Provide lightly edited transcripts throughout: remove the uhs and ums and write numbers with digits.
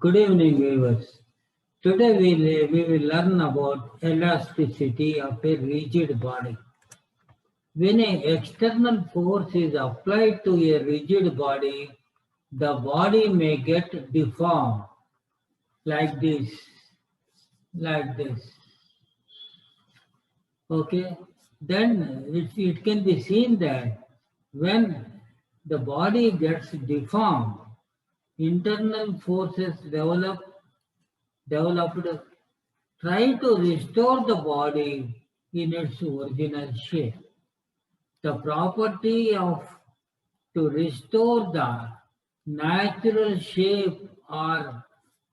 Good evening, viewers. Today we will learn about elasticity of a rigid body. When an external force is applied to a rigid body, the body may get deformed like this, like this. Okay, then it can be seen that when the body gets deformed, internal forces developed try to restore the body in its original shape. The property of to restore the natural shape or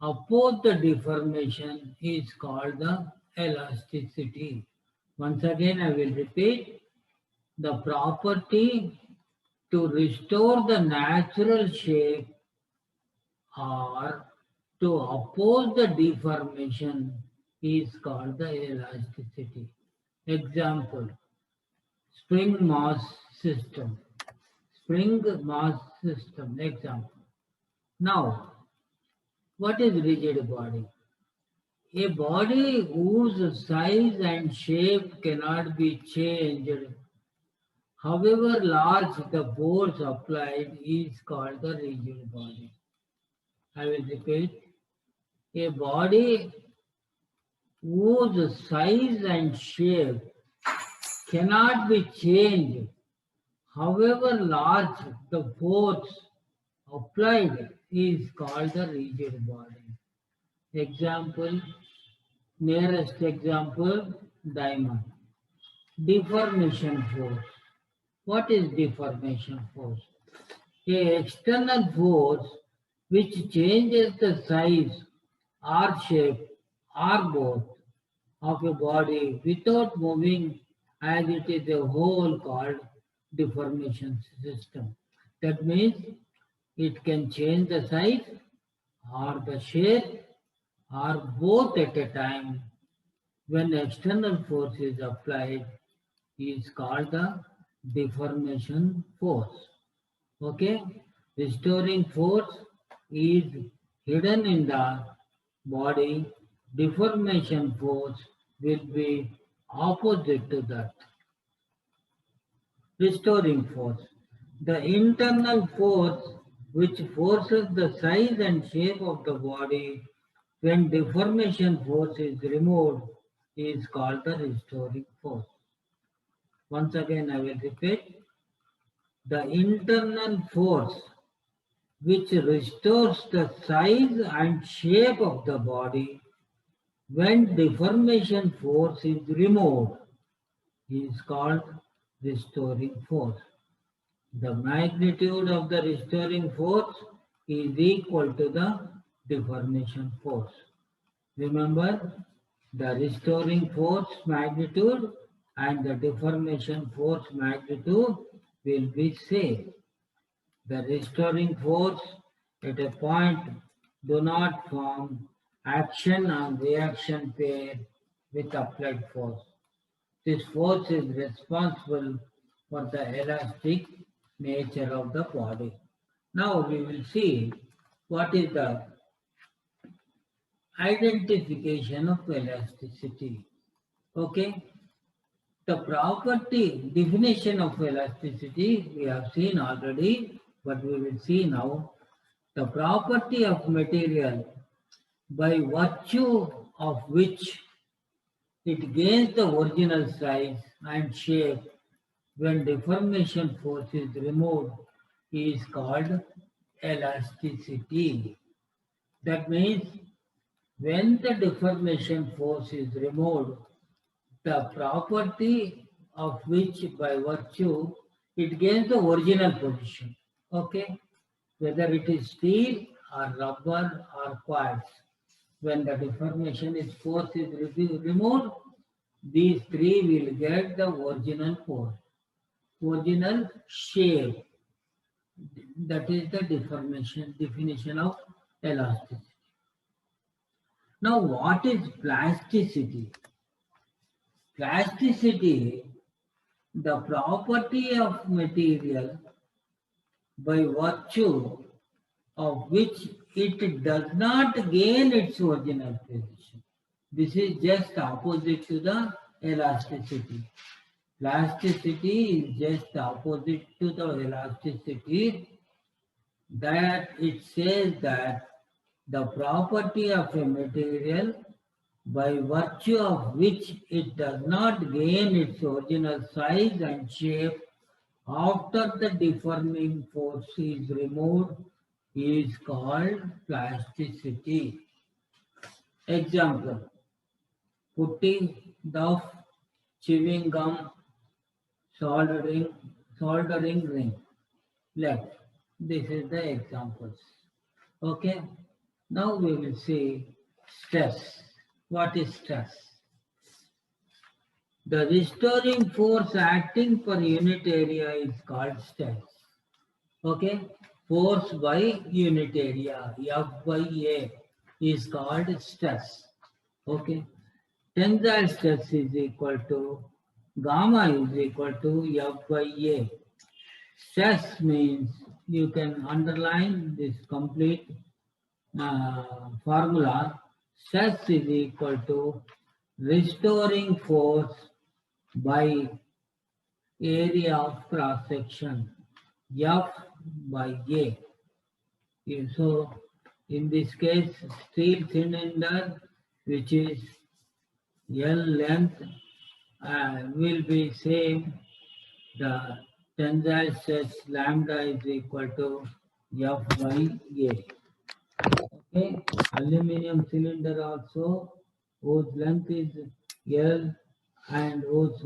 oppose the deformation is called the elasticity. Once again, I will repeat the property to restore the natural shape or to oppose the deformation is called the elasticity. Example, spring mass system. Spring mass system, example. Now, what is rigid body? A body whose size and shape cannot be changed, however large the force applied, is called the rigid body. I will repeat. A body whose size and shape cannot be changed, however large the force applied, is called the rigid body. Example, nearest example, diamond. Deformation force. What is deformation force? A external force which changes the size or shape or both of a body without moving as it is a whole called deformation system. That means it can change the size or the shape or both at a time when external force is applied is called the deformation force. Okay? Restoring force is hidden in the body. Deformation force will be opposite to that. Restoring force. The internal force which forces the size and shape of the body when deformation force is removed is called the restoring force. Once again I will repeat. The internal force which restores the size and shape of the body when deformation force is removed is called restoring force. The magnitude of the restoring force is equal to the deformation force. Remember, the restoring force magnitude and the deformation force magnitude will be same. The restoring force at a point do not form action and reaction pair with applied force. This force is responsible for the elastic nature of the body. Now we will see what is the identification of elasticity. Okay, the property definition of elasticity we have seen already, but we will see now the property of material by virtue of which it gains the original size and shape when deformation force is removed is called elasticity. That means when the deformation force is removed, the property of which by virtue it gains the original position. Okay? Whether it is steel or rubber or quartz. When the deformation is force is removed, these three will get the original force, original shape. That is the definition of elasticity. Now, what is plasticity? Plasticity, the property of material by virtue of which it does not gain its original position. This is just opposite to the elasticity. Plasticity is just opposite to the elasticity, that it says that the property of a material by virtue of which it does not gain its original size and shape after the deforming force is removed is called plasticity. Example, putty, duff, chewing gum, soldering, soldering ring. Left. This is the examples. Okay. Now we will see stress. What is stress? The restoring force acting per unit area is called stress. Okay. Force by unit area, F by A, is called stress. Okay. Tensile stress is equal to gamma is equal to F by A. Stress means you can underline this complete formula. Stress is equal to restoring force by area of cross section, F by A. So in this case, steel cylinder, which is L length, will be same. The tensile stress lambda is equal to F by A. Okay, aluminum cylinder also, whose length is L and whose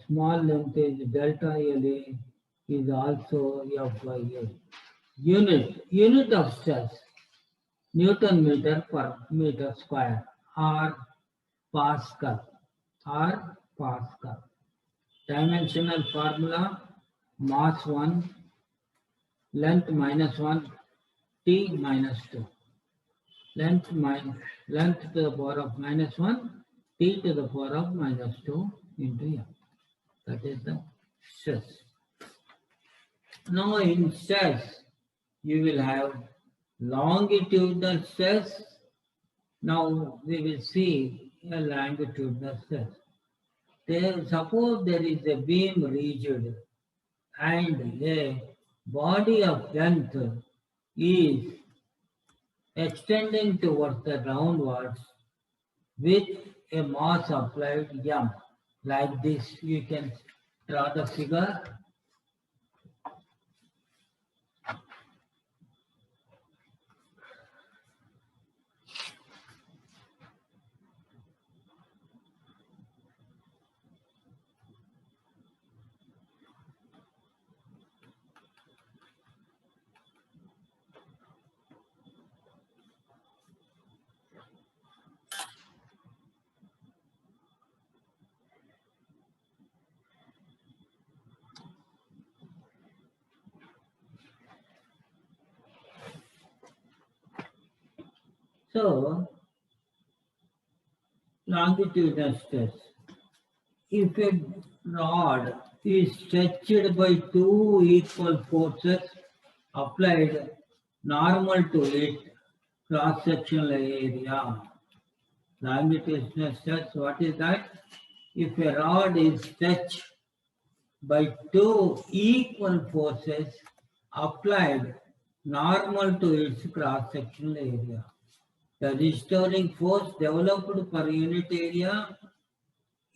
small length is delta LA, is also F by A. Unit of stress, Newton meter per meter square, or Pascal, or Pascal. Dimensional formula, mass 1, length minus 1, T minus 2. Length to the power of minus 1, T to the power of minus 2 into M. That is the stress. Now in stress, you will have longitudinal stress. Now we will see a longitudinal stress. Suppose there is a beam rigid and a body of length is extending towards the downwards with a mass applied M. Like this, you can draw the figure. So, longitudinal stress. If a rod is stretched by two equal forces applied normal to it cross-sectional area. Longitudinal stress, what is that? If a rod is stretched by two equal forces applied normal to its cross-sectional area. The restoring force developed per unit area,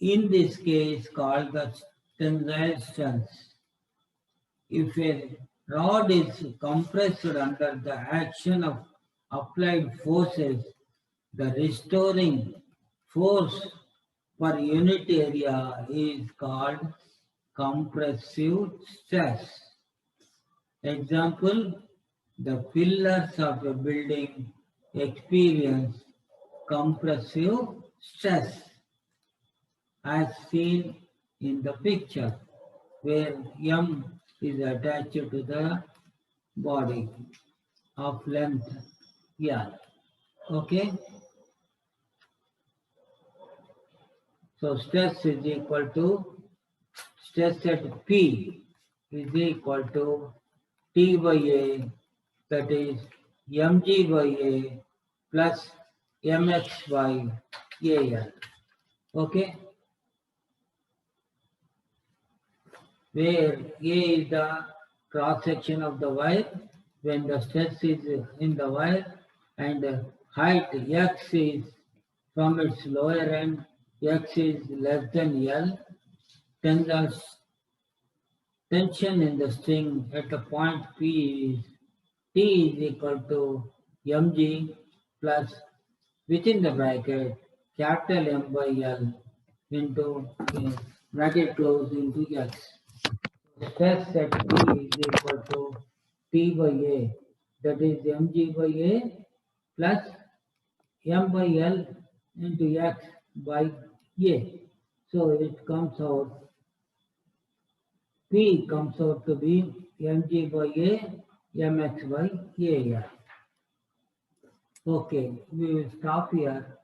in this case called the tensile stress. If a rod is compressed under the action of applied forces, the restoring force per unit area is called compressive stress. Example, the pillars of a building experience compressive stress as seen in the picture, where M is attached to the body of length L. Okay? So stress is equal to, stress at P is equal to T by A that is mg by a plus mx by al. Okay, where A is the cross section of the wire when the stress is in the wire, and height x is from its lower end, x is less than L, then the tension in the string at the point P is T is equal to mg plus within the bracket capital M by L into bracket closed into x. Stress at P is equal to P by A, that is mg by A plus M by L into x by A. So it comes out, P comes out to be mg by A, mx by A. Okay, we will stop here.